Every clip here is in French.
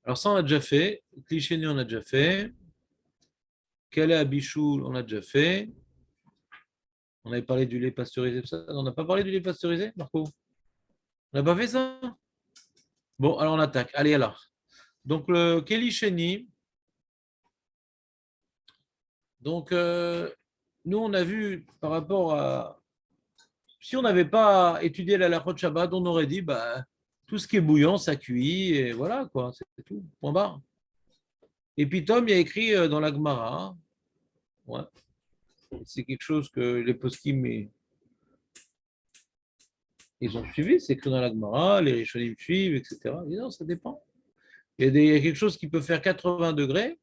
Alors ça, on a déjà fait. Cliché, on a déjà fait. Calais à Bichoul, on a déjà fait. On avait parlé du lait pasteurisé, tout ça. On n'a pas parlé du lait pasteurisé, Marco? On n'a pas fait ça? Bon, alors on attaque. Allez, alors. Donc, le Kelly Cheney. Donc, nous, on a vu par rapport à. Si on n'avait pas étudié la Lachot Shabbat, on aurait dit, bah, tout ce qui est bouillant, ça cuit, et voilà, quoi, c'est tout, point barre. Et puis Tom, il a écrit dans la Gemara, ouais, c'est quelque chose que les poskim, ils ont suivi, c'est écrit dans la Gemara, les Rishonim suivent, etc. Mais non, ça dépend. Il y a quelque chose qui peut faire 80 degrés,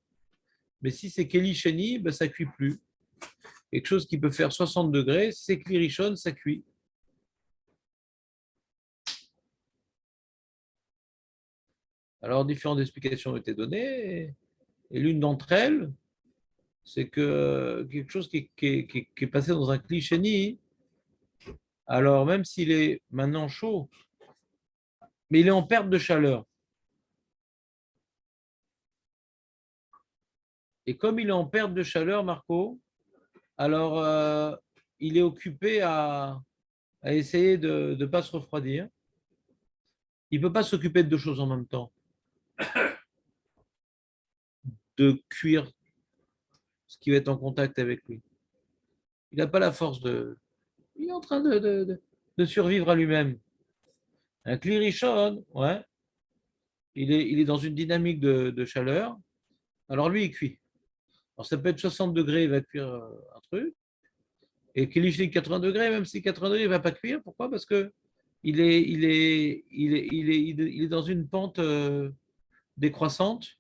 mais si c'est Keli Sheni, ben, ça ne cuit plus. Quelque chose qui peut faire 60 degrés, si c'est Kli Rishon, ça cuit. Alors, différentes explications ont été données, et l'une d'entre elles, c'est que quelque chose qui est passé dans un Kli Sheni, alors même s'il est maintenant chaud, mais il est en perte de chaleur. Et comme il est en perte de chaleur, Marco, alors il est occupé à essayer de ne pas se refroidir. Il ne peut pas s'occuper de deux choses en même temps, de cuire ce qui va être en contact avec lui. Il n'a pas la force de. Il est en train de survivre à lui-même. Un clirichon, ouais, il est dans une dynamique de chaleur. Alors lui, il cuit. Alors ça peut être 60 degrés, il va cuire un truc. Et Kilichnik 80 degrés, même si 80 degrés, il ne va pas cuire. Pourquoi? Parce que il est dans une pente décroissante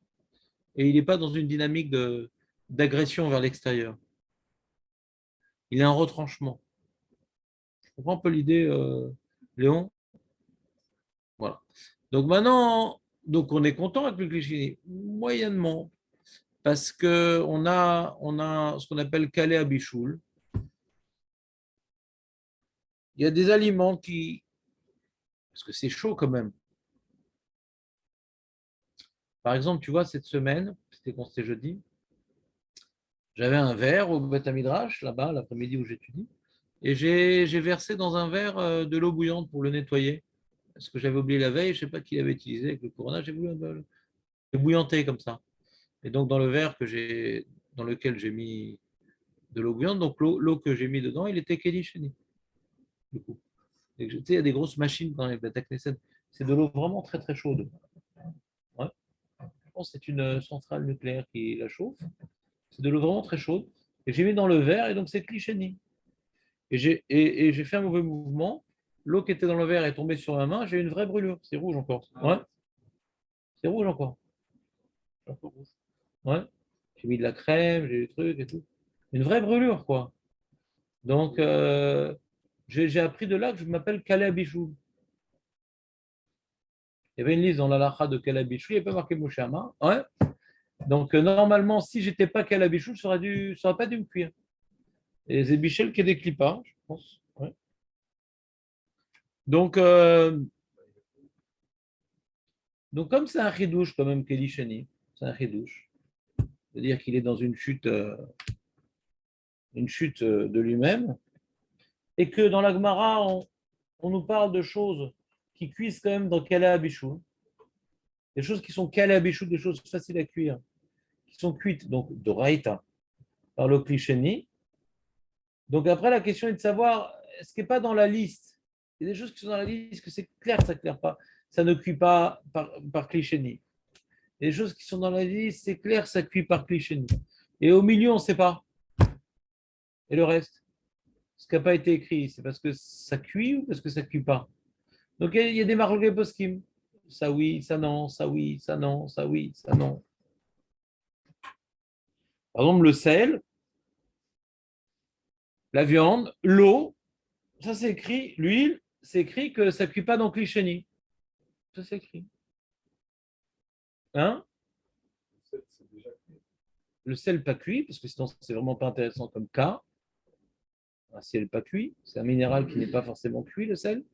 et il n'est pas dans une dynamique d'agression vers l'extérieur. Il est en retranchement. Tu comprends un peu l'idée, Léon? Voilà. Donc maintenant, donc on est content avec le cliché, moyennement, parce qu'on a ce qu'on appelle calé à bichoul. Il y a des aliments qui, parce que c'est chaud quand même. Par exemple, tu vois, cette semaine, c'était jeudi, j'avais un verre au Beth Midrash, là-bas, l'après-midi où j'étudie, et j'ai versé dans un verre de l'eau bouillante pour le nettoyer. Parce que j'avais oublié la veille, je ne sais pas qui l'avait utilisé avec le Corona, j'ai voulu le bouillanter comme ça. Et donc, dans le verre dans lequel j'ai mis de l'eau bouillante, donc l'eau que j'ai mis dedans, il était Kelly Cheney, du coup. Et tu sais, il y a des grosses machines dans les Beth Knesset. C'est de l'eau vraiment très très chaude. Ouais. Je pense que c'est une centrale nucléaire qui la chauffe. C'est de l'eau vraiment très chaude. Et j'ai mis dans le verre et donc c'est Clichénie. Et j'ai fait un mauvais mouvement. L'eau qui était dans le verre est tombée sur ma main. J'ai eu une vraie brûlure. C'est rouge encore. Ouais, c'est rouge encore. C'est un peu rouge. Ouais. J'ai mis de la crème, j'ai eu des trucs et tout. Une vraie brûlure, quoi. Donc, j'ai appris de là que je m'appelle Kalabichou. Il y avait une liste dans l'alaha de Kalabichou. Il n'y avait pas marqué Mouchama. Ouais. Donc, normalement, si j'étais pas Kalabichou, ça aurait pas dû me cuire. Et c'est Bichel qui déclipe pas, je pense. Ouais. Donc, comme c'est un chidouche, quand même, Kelly Shani, c'est un chidouche. C'est-à-dire qu'il est dans une chute de lui-même, et que dans la Gemara, on nous parle de choses qui cuisent quand même dans Kala Abishou, des choses qui sont Kala Abishou, des choses faciles à cuire, qui sont cuites, donc de Raïta, par le Klisheni. Donc après, la question est de savoir, est-ce qu'il n'est pas dans la liste? Il y a des choses qui sont dans la liste, que c'est clair que ça ne claire pas, ça ne cuit pas par Klisheni. Il y a des choses qui sont dans la liste, c'est clair, ça cuit par Klisheni. Et au milieu, on ne sait pas. Et le reste? Ce qui n'a pas été écrit, c'est parce que ça cuit ou parce que ça ne cuit pas? Donc il y a des marloquets poskim. Ça oui, ça non, ça oui, ça non, ça oui, ça non. Par exemple, le sel, la viande, l'eau, ça c'est écrit, l'huile, c'est écrit que ça ne cuit pas dans Klisheni. Ça c'est écrit. Hein? Le sel pas cuit, parce que sinon c'est vraiment pas intéressant comme cas. Un sel pas cuit, c'est un minéral qui n'est pas forcément cuit, le sel.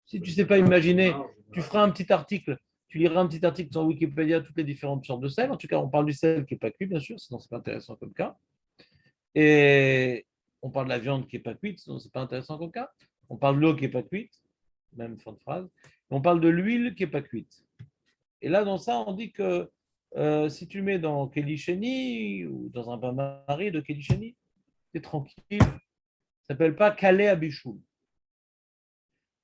Si tu ne sais pas imaginer, tu feras un petit article Tu liras un petit article sur Wikipédia, toutes les différentes sortes de sel. En tout cas, on parle du sel qui n'est pas cuit, bien sûr, sinon c'est pas intéressant comme cas. Et on parle de la viande qui n'est pas cuite, sinon c'est pas intéressant comme cas. On parle de l'eau qui n'est pas cuite, même fin de phrase. On parle de l'huile qui n'est pas cuite. Et là, dans ça, on dit que si tu mets dans Kélicheni ou dans un bain-marie de Kélicheni, c'est tranquille. Ça s'appelle pas calé à bichou.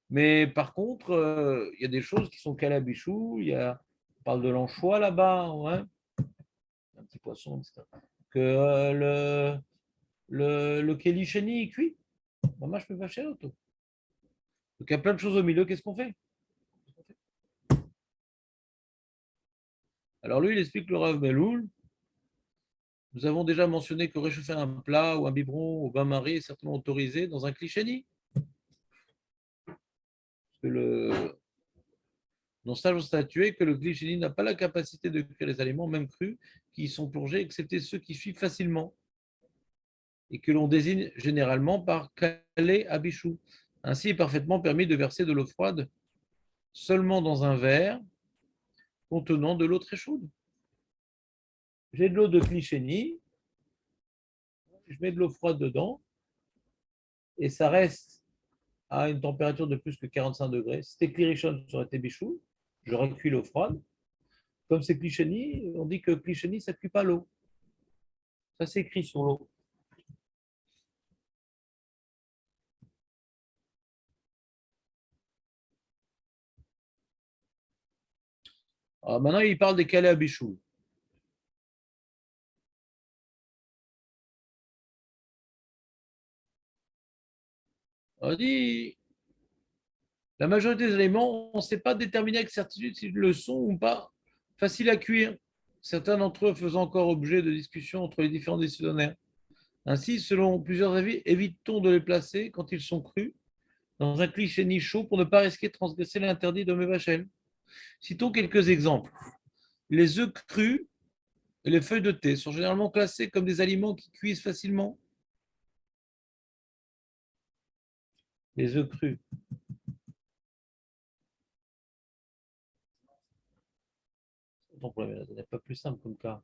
Mais par contre, il y a des choses qui sont calées à bichou. On parle de l'anchois là-bas, ouais, un petit poisson, etc. Que le Kélicheni est cuit. Moi, je peux pas chez l'auto. Donc, il y a plein de choses au milieu. Qu'est-ce qu'on fait? Alors, lui, il explique le Rav Meloul. Nous avons déjà mentionné que réchauffer un plat ou un biberon au bain-marie est certainement autorisé dans un Kélicheni. Nos sages ont statué que le glycéline n'a pas la capacité de cuire les aliments, même crus, qui y sont plongés, excepté ceux qui suivent facilement, et que l'on désigne généralement par calé à bichou. Ainsi, il est parfaitement permis de verser de l'eau froide seulement dans un verre contenant de l'eau très chaude. J'ai de l'eau de glycénie, je mets de l'eau froide dedans, et ça reste à une température de plus que 45 degrés. Si c'était Clirichon, ça aurait été bichou, j'aurais cuit l'eau froide. Comme c'est Clicheni, on dit que Clicheni, ça ne cuit pas l'eau. Ça s'écrit sur l'eau. Alors maintenant, il parle des calais à bichou. On dit, la majorité des éléments, on ne sait pas déterminer avec certitude s'ils le sont ou pas faciles à cuire. Certains d'entre eux faisant encore objet de discussions entre les différents décisionnaires. Ainsi, selon plusieurs avis, évitons de les placer quand ils sont crus dans un cliché ni chaud pour ne pas risquer de transgresser l'interdit de Mevachel. Citons quelques exemples. Les œufs crus et les feuilles de thé sont généralement classés comme des aliments qui cuisent facilement. Les œufs crus. Ton problème, ça n'est pas plus simple comme cas.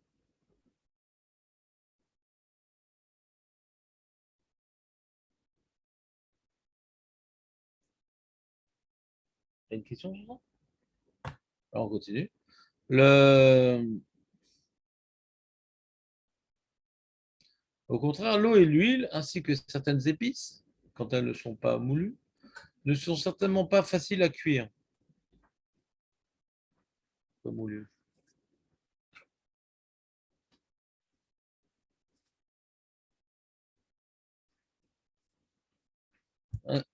Tu as une question, Jean? Alors, on continue. Au contraire, l'eau et l'huile, ainsi que certaines épices, quand elles ne sont pas moulues, ne sont certainement pas faciles à cuire. Pas moulues.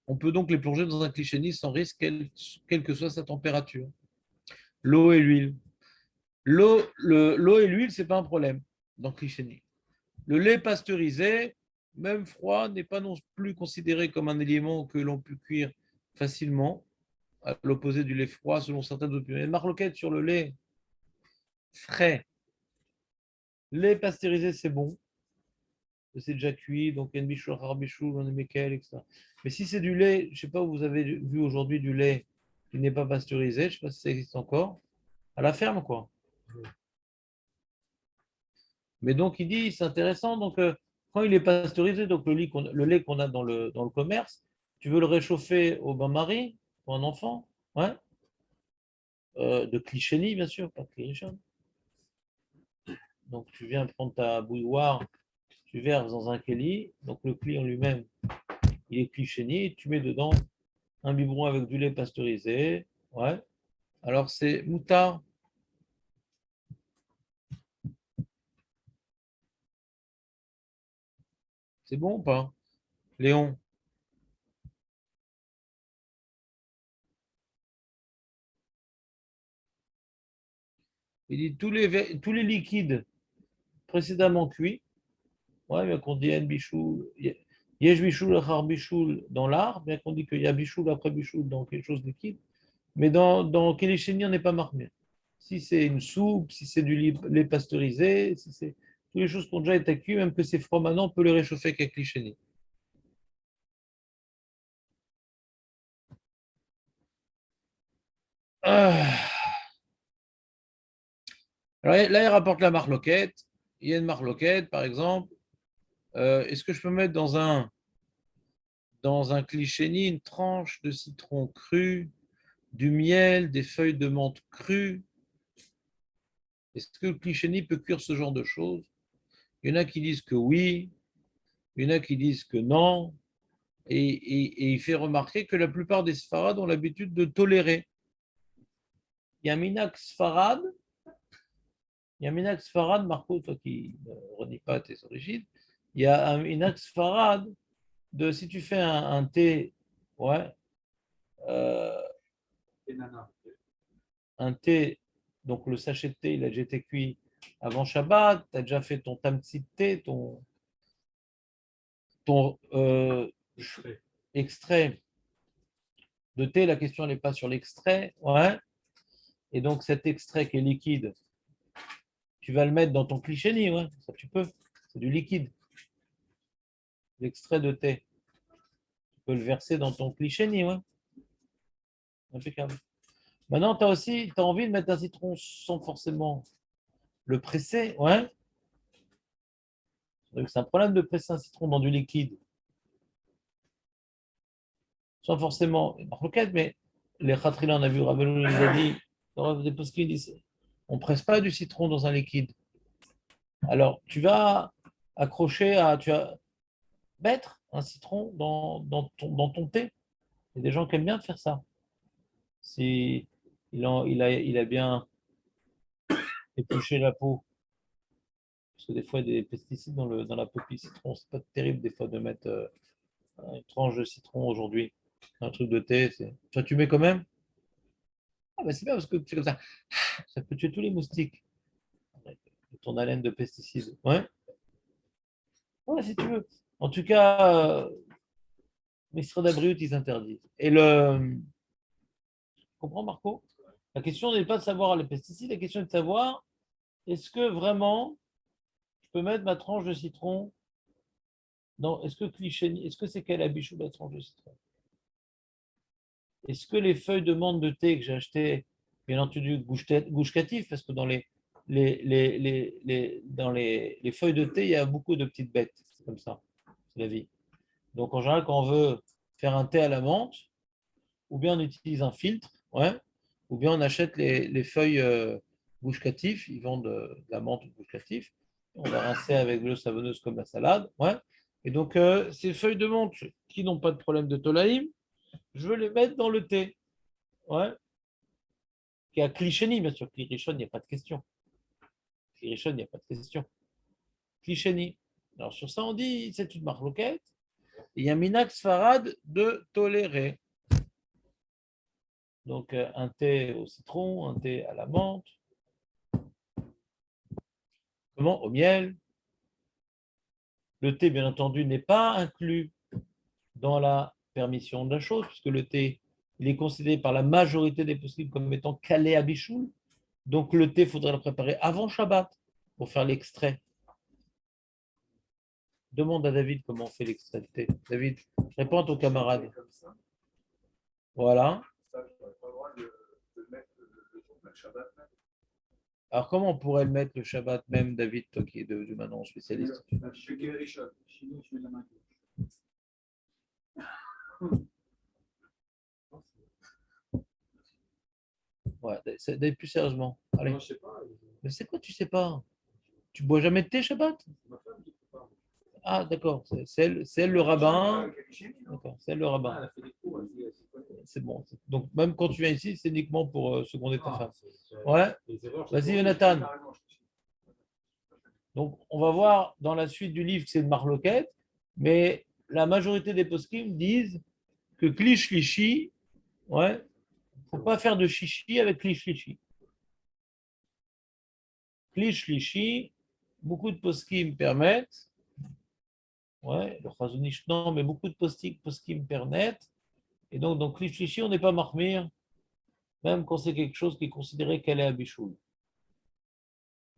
On peut donc les plonger dans un cliché sans risque, quelle que soit sa température. L'eau et l'huile. L'eau et l'huile, ce n'est pas un problème dans le cliché. Le lait pasteurisé, même froid, n'est pas non plus considéré comme un élément que l'on peut cuire facilement, à l'opposé du lait froid, selon certaines opinions. Il y a une marloquette sur le lait frais. Lait pasteurisé, c'est bon. C'est déjà cuit, donc il y a une bichou, harbichou, on est etc. Mais si c'est du lait, je ne sais pas où vous avez vu aujourd'hui du lait qui n'est pas pasteurisé, je ne sais pas si ça existe encore, à la ferme, quoi. Mais donc, il dit, c'est intéressant, donc quand il est pasteurisé, donc le lait qu'on a dans le commerce, tu veux le réchauffer au bain-marie pour un enfant, ouais, de Clichénie, bien sûr, pas de Clirichon. Donc, tu viens prendre ta bouilloire, tu verses dans un kéli, donc le cli en lui-même, il est Clichénie, tu mets dedans un biberon avec du lait pasteurisé, ouais. Alors, c'est moutard, c'est bon ou pas, Léon? Il dit tous les liquides précédemment cuits. Ouais, bien qu'on dit Yen Bichoul, Yesh Bichoul, Achar Bichoul dans l'art, bien qu'on dit qu'il y a Bichoul après Bichoul dans quelque chose de liquide. Mais dans Kéléchéni, on n'est pas marqué. Si c'est une soupe, si c'est du lait pasteurisé, si c'est toutes les choses qui ont déjà été cuites, même que c'est froid maintenant, on peut les réchauffer avec Kéléchéni. Ah. Alors là, il rapporte la marloquette. Il y a une marloquette, par exemple. Est-ce que je peux mettre dans un clichéni une tranche de citron cru, du miel, des feuilles de menthe crues? Est-ce que le clichéni peut cuire ce genre de choses? Il y en a qui disent que oui, il y en a qui disent que non. Et il fait remarquer que la plupart des Sfarades ont l'habitude de tolérer. Il y a un minax Sfarad, il y a un minax Sfarad, Marco, toi qui ne renie pas tes origines, il y a un minax Sfarad de si tu fais un thé, ouais, euh, un thé, donc le sachet de thé, il a déjà été cuit avant Shabbat, tu as déjà fait ton tamtsi de thé, ton extrait de thé, la question n'est pas sur l'extrait, ouais, et donc cet extrait qui est liquide, tu vas le mettre dans ton clichéni, ouais, ça tu peux, c'est du liquide, l'extrait de thé, tu peux le verser dans ton clichéni, ouais, impeccable. Maintenant, tu as aussi envie de mettre un citron sans forcément le presser, ouais. Donc, c'est un problème de presser un citron dans du liquide, sans forcément une roquette, mais les khatrila, on a vu, Rabbeinu les a dit, des poskim disent, on ne presse pas du citron dans un liquide. Alors, tu vas accrocher tu vas mettre un citron dans ton thé. Il y a des gens qui aiment bien faire ça. Si il a bien épluché la peau, parce que des fois, il y a des pesticides dans la peau de citron, c'est pas terrible des fois de mettre une tranche de citron aujourd'hui. Un truc de thé, toi tu mets quand même? Ah ben c'est bien parce que c'est comme ça peut tuer tous les moustiques. Ton haleine de pesticides. Ouais, ouais, si tu veux. En tout cas, les d'Abriut, ils interdisent. Tu comprends Marco? La question n'est pas de savoir les pesticides, la question est de savoir est-ce que vraiment je peux mettre ma tranche de citron dans. Est-ce que cliché, est-ce que c'est quel habichou la tranche de citron? Est-ce que les feuilles de menthe de thé que j'ai achetées, bien entendu, gouche-catif, parce que dans les feuilles de thé, il y a beaucoup de petites bêtes, c'est comme ça, c'est la vie. Donc en général, quand on veut faire un thé à la menthe, ou bien on utilise un filtre, ouais, ou bien on achète les feuilles gouche-catif, ils vendent de la menthe gouche-catif, on va rincer avec de l'eau savonneuse comme la salade, ouais. Et donc ces feuilles de menthe qui n'ont pas de problème de tolaïm, je veux les mettre dans le thé. Ouais. Qui est à Clichény, bien sûr. Clirichon, il n'y a pas de question. Clirichon, il n'y a pas de question. Clichény. Alors sur ça, on dit c'est une marloquette. Il y a un minax farad de tolérer. Donc un thé au citron, un thé à la menthe. Comment? Au miel. Le thé, bien entendu, n'est pas inclus dans la permission de la chose, puisque le thé, il est considéré par la majorité des possibles comme étant calé à bichoul. Donc le thé, il faudrait le préparer avant Shabbat pour faire l'extrait. Demande à David comment on fait l'extrait de thé. David, réponds à ton camarade. Voilà. Alors comment on pourrait le mettre le Shabbat même, David, toi qui es devenu maintenant spécialiste? Ouais, David, plus sérieusement. Allez. Mais c'est quoi, tu sais pas? Tu bois jamais de thé Shabbat? Ah, d'accord. C'est elle le rabbin. D'accord, c'est elle le rabbin. C'est bon. Donc même quand tu viens ici, c'est uniquement pour seconder ta femme. Ouais. Vas-y, Jonathan. Donc, on va voir dans la suite du livre que c'est une marloquette, mais la majorité des poskim disent que klish lishi, ouais, faut pas faire de chichi avec klish lishi. Klish lishi, beaucoup de poskim permettent, ouais, le chazonish non, mais beaucoup de poskim permettent, et donc dans klish lishi, on n'est pas marmire, même quand c'est quelque chose qui est considéré qu'elle est abichoul.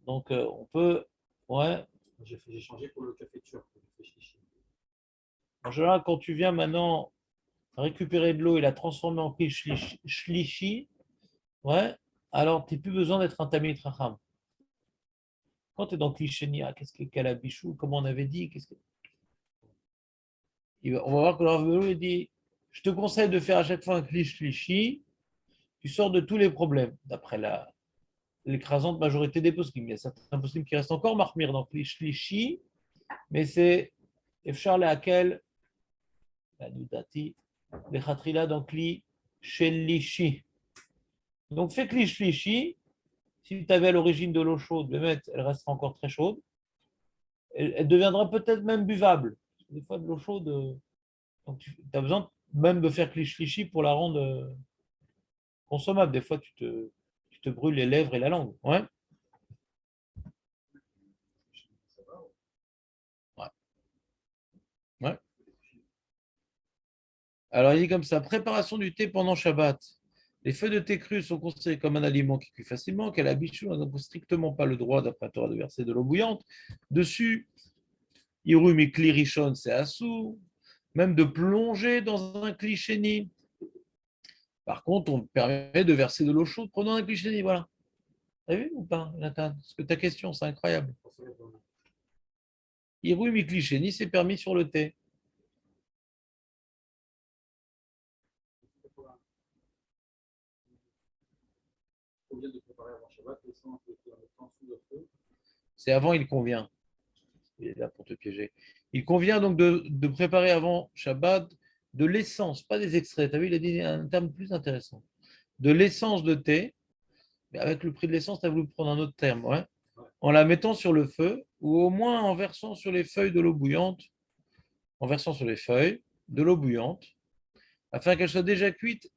Donc, on peut, ouais. J'ai changé pour le café turc. En général, quand tu viens maintenant récupérer de l'eau et la transformer en klish shlishi, ouais, alors tu n'as plus besoin d'être un Tamid Racham. Quand tu es dans Klisheni, qu'est-ce que Kalabichou, comment on avait dit, on va voir que le Rav Benou, il dit, je te conseille de faire à chaque fois un Klish-Klishi, tu sors de tous les problèmes, d'après l'écrasante majorité des poskim. Il y a certains poskim qui restent encore marmir dans Klish-Klishi, mais c'est Efchar Leakel, la Nudati, les Khatrila dans Kli-Shelishi. Donc fais Klish-Klishi, si tu avais à l'origine de l'eau chaude, elle restera encore très chaude. Elle deviendra peut-être même buvable. Des fois, de l'eau chaude, donc tu as besoin même de faire Klish-Klishi pour la rendre consommable. Des fois, tu te brûles les lèvres et la langue. Ouais. Ouais. Ouais. Alors, il dit comme ça, préparation du thé pendant Shabbat. Les feuilles de thé crues sont considérées comme un aliment qui cuit facilement, qu'elle Bichou n'a donc strictement pas le droit, d'après la Torah, de verser de l'eau bouillante. Dessus, Irum et Kli Rishon, c'est assou, même de plonger dans un Kli Par contre, on permet de verser de l'eau chaude prenant un Kli voilà. T'as vu ou pas, Nathan? Parce que ta question, c'est incroyable. Irum et Kli c'est permis sur le thé. Combien de préparer avant Shabbat, et sans mettre en sous le feu. C'est avant, il convient. Il est là pour te piéger. Il convient donc de préparer avant Shabbat de l'essence, pas des extraits. Tu as vu, il a dit un terme plus intéressant. De l'essence de thé, mais avec le prix de l'essence, tu as voulu prendre un autre terme, ouais. En la mettant sur le feu, ou au moins en versant sur les feuilles de l'eau bouillante, en versant sur les feuilles de l'eau bouillante, afin qu'elle soit déjà cuite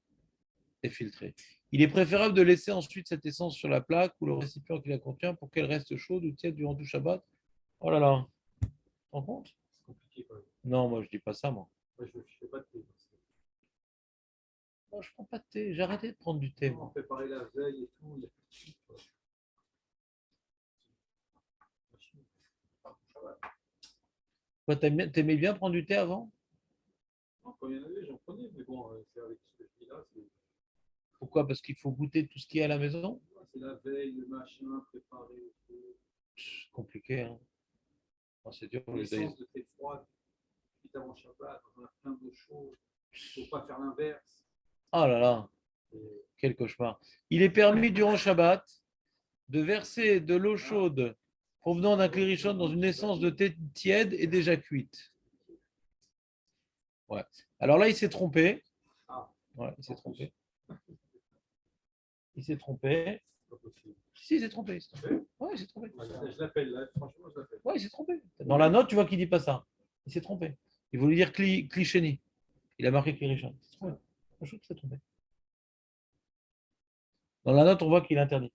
et filtrée. Il est préférable de laisser ensuite cette essence sur la plaque ou le récipient qui la contient pour qu'elle reste chaude ou tiède durant tout Shabbat. Oh là là, tu te rends compte? C'est compliqué quand même. Non, moi je dis pas ça, moi. Moi, je ne fais pas de thé. Moi, je prends pas de thé. J'ai arrêté de prendre du thé. On préparer la veille et tout, il y a plus de suite. Toi, t'aimais bien prendre du thé avant? Non, quand il y en avait, j'en prenais, mais bon, c'est avec ce que je dis là, Pourquoi? Parce qu'il faut goûter tout ce qu'il y a à la maison? c'est la veille, le machin, préparer. C'est compliqué, hein. Oh, c'est dur. L'essence de thé froide, puis avant Shabbat, on a plein d'eau chaude. Il ne faut pas faire l'inverse. Oh là là, quel cauchemar. Il est permis durant Shabbat de verser de l'eau chaude provenant d'un clairichon dans une essence de thé tiède et déjà cuite. Ouais. Alors là, il s'est trompé. Ouais, il s'est trompé. Il s'est trompé. Si, il s'est trompé. Ouais, il s'est trompé. Je l'appelle là, franchement, je l'appelle. Ouais, il s'est trompé. Dans la note, tu vois qu'il ne dit pas ça. Il s'est trompé. Il voulait dire Clichéni. Il a marqué Clirichon. Il s'est trompé. Je trouve qu'il s'est trompé. Dans la note, on voit qu'il est interdit.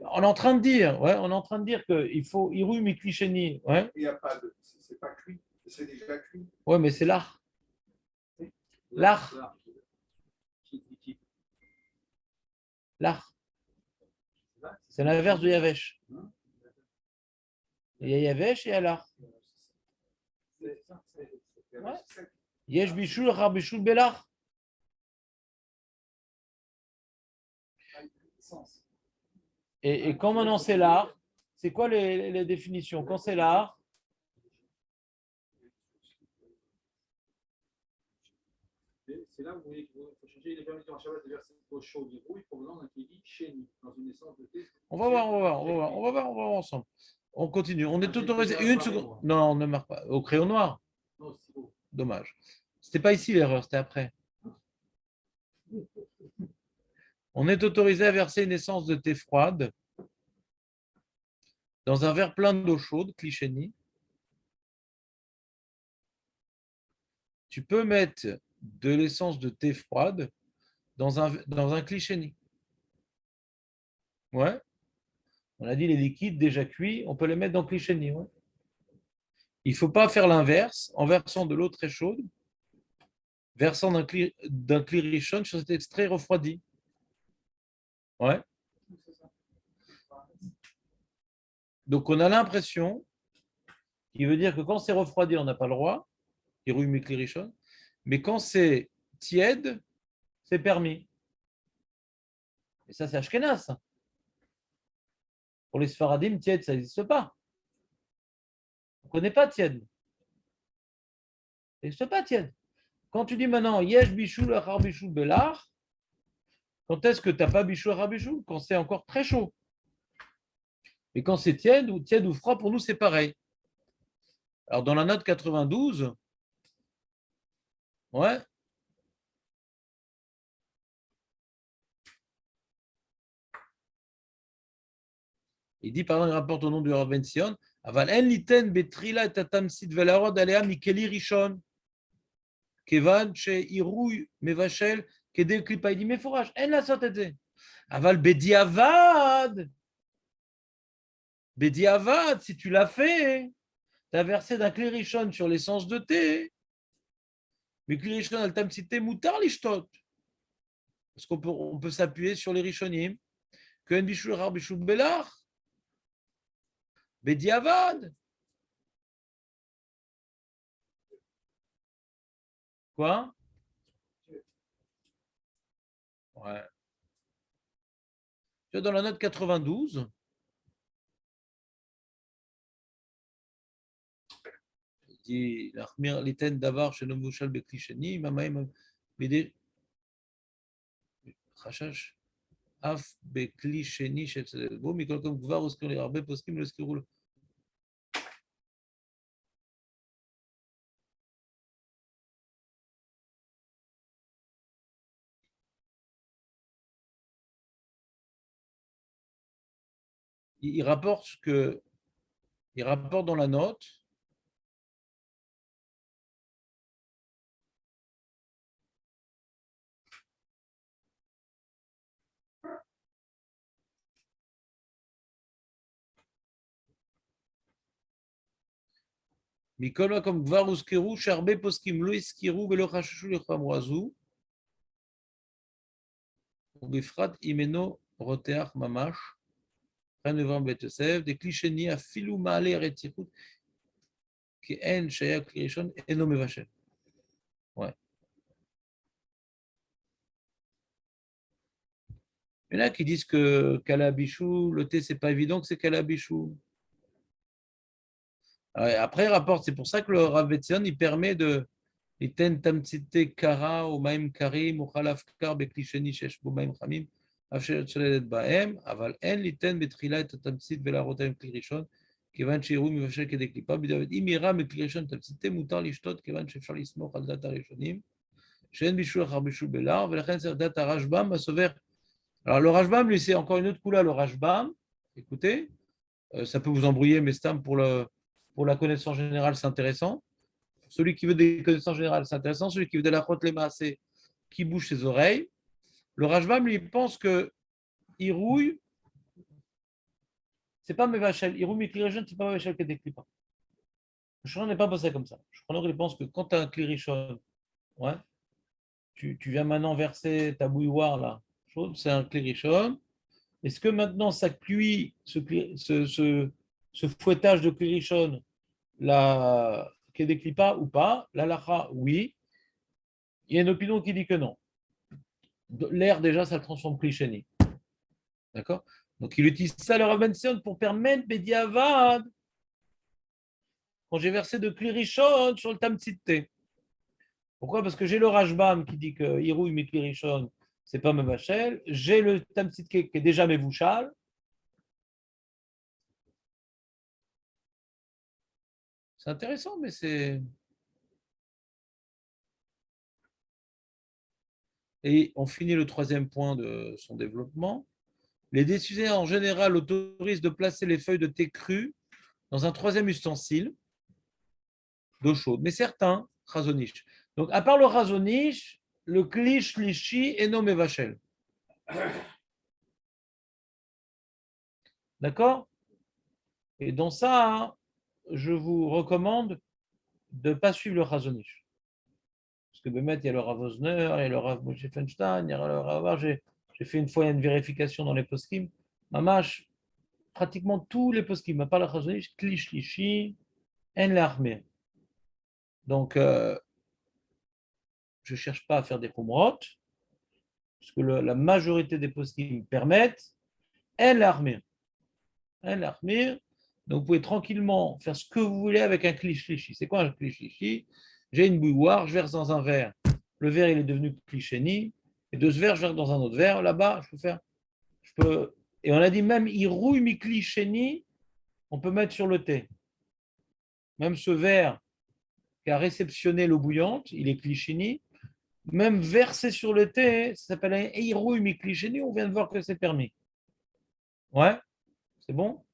On est en train de dire, ouais, on est en train de dire qu'il faut Iru mi Clichéni. Ouais. Il n'y a pas de. C'est pas cuit. C'est déjà cuit. Ouais, mais c'est l'art. L'art. L'art. C'est l'inverse de Yavesh. Il y a Yavesh et il y a l'art. Yesh Bishul, Rab Bishul Belar. Et quand maintenant c'est l'art, c'est quoi les définitions? Quand c'est l'art, c'est là où vous voyez qu'il faut changer. Il est permis en Shabbat de verser l'eau chaude et rouille provenant d'un kéli chéni, dans une essence de thé. on va voir ensemble. On continue. On est autorisé. Une seconde. Non, on ne marque pas. Au crayon noir. Non, c'est beau. Dommage. C'était pas ici l'erreur, c'était après. On est autorisé à verser une essence de thé froide dans un verre plein d'eau chaude, Clichéni. Tu peux mettre de l'essence de thé froide dans un Clichéni. Ouais. On a dit les liquides déjà cuits, on peut les mettre dans Clichéni. Ouais. Il ne faut pas faire l'inverse en versant de l'eau très chaude, versant d'un clirichon sur cet extrait refroidi. Ouais. Donc on a l'impression qu'il veut dire que quand c'est refroidi, on n'a pas le droit, mais quand c'est tiède, c'est permis. Et ça, c'est Ashkenaz. Pour les Sfaradim, tiède, ça n'existe pas. On ne connaît pas tiède. Ça n'existe pas tiède. Quand tu dis maintenant Yesh Bichou, Lachar Bichou, Belach, quand est-ce que tu n'as pas Bichou, Lachar Bichou? Quand c'est encore très chaud. Et quand c'est tiède ou froid, pour nous, c'est pareil. Alors, dans la note 92, ouais. Il dit, pardon, il rapporte au nom du Rav Ben Sion, Aval en liten betrila et tatamsit velarod alea mikeli rishon, kevan che irouy mevachel kedel klipa. Il dit, mais fourrage, en la sotete. Aval bediavad, si tu l'as fait, tu as versé d'un kli rishon sur l'essence de thé, mais kli rishon al tamsit moutar lishtot. Parce qu'on peut s'appuyer sur les rishonim, que en bishul rar bishul belach. Bediavad. Quoi? Ouais. Dans la note 92, il dit l'achmir l'iten davar chez nomushal beklisheni mamaim bede chashash af beklisheni chez bo mikol kom gvar oskir les arbe poskim le skirul. Il rapporte que il rapporte dans la note mikol comme gvar oskiru sharbe poskim lo iskiru velo chashashu le chamrazu ובפרט imeno roteach mamash novembre betesef des clichés à filou malé retirout qui en shaya klirishon eno mevachel. Ouais. Il y en a qui disent que Kalabichou, le thé, c'est pas évident que c'est Kalabichou. Après, il rapporte, c'est pour ça que le Rav Betzion, il permet de Iten tamtsite kara ou maim karim ou khalaf kar beklisheni shesh bo maim chamim afsher tzoledet baem aval en liten betrila et tamtsit velarotem klirishon kevan shiru mivashel kedek lipa bidavet imira meklirishon tamtsite mutar lishtot kevan shefshar lismoch al dat harishonim she'en bishul achar bishul belar velachen c'est dat harashbam asover. Alors le Rashbam, lui, c'est encore une autre couleur, le Rashbam. Écoutez, ça peut vous embrouiller, mais c'est pour la connaissance générale, c'est intéressant. Celui qui veut des connaissances générales, c'est intéressant. Celui qui veut de la crotte les mains, c'est qui bouge ses oreilles. Le Rashbam, lui, pense que Irouille, c'est pas Mevachel. Irouille Mikliréchon, c'est pas Mevachel qui est décrit pas. Le Shulchan n'est pas passé comme ça. Le Shulchan, il pense que quand tu as un Klirichon, ouais, tu viens maintenant verser ta bouilloire là, chaude, c'est un Klirichon. Est-ce que maintenant ça cuit, ce fouettage de Klirichon, la Kedeklipa ou pas? La Lacha, oui. Il y a une opinion qui dit que non. L'air, déjà, ça le transforme Klisheni. D'accord? Donc, il utilise ça, le Rav Ben Sion, pour permettre Bediavad, quand j'ai versé de Klirichon sur le Tamtsite. Pourquoi? Parce que j'ai le Rashbam qui dit que Hirouille mais Klirichon, c'est pas Mevachel. J'ai le Tamtsite qui est déjà Mevouchal. C'est intéressant, mais c'est. Et on finit le troisième point de son développement. Les décisionnaires en général autorisent de placer les feuilles de thé crues dans un troisième ustensile d'eau chaude. Mais certains, razonish. Donc, à part le razonish, le klish lishi et non mevachel. D'accord? Et dans ça, je vous recommande de ne pas suivre le razonish. Parce que il y a le Rav Osner, il y a le Rav Moshe Feinstein, il y a le Rav. J'ai fait une fois une vérification dans les poskim. Mamash, pratiquement tous les poskim, à part le razonish, klish lishi, en l'armée. Donc, je ne cherche pas à faire des khumrot, parce que la majorité des poskim permettent en l'armée. l'achmir. Donc, vous pouvez tranquillement faire ce que vous voulez avec un kli-shlishi. C'est quoi un kli-shlishi? J'ai une bouilloire, je verse dans un verre. Le verre, il est devenu kli-sheni. Et de ce verre, je verse dans un autre verre. Là-bas, je peux faire. Et on a dit même, irouille mi kli-sheni, on peut mettre sur le thé. Même ce verre qui a réceptionné l'eau bouillante, il est kli-sheni. Même versé sur le thé, ça s'appelle un irouille mi kli-sheni. On vient de voir que c'est permis. Ouais, c'est bon?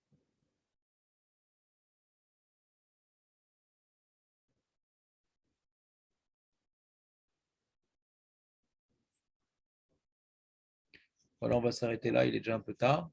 Voilà, on va s'arrêter là, il est déjà un peu tard.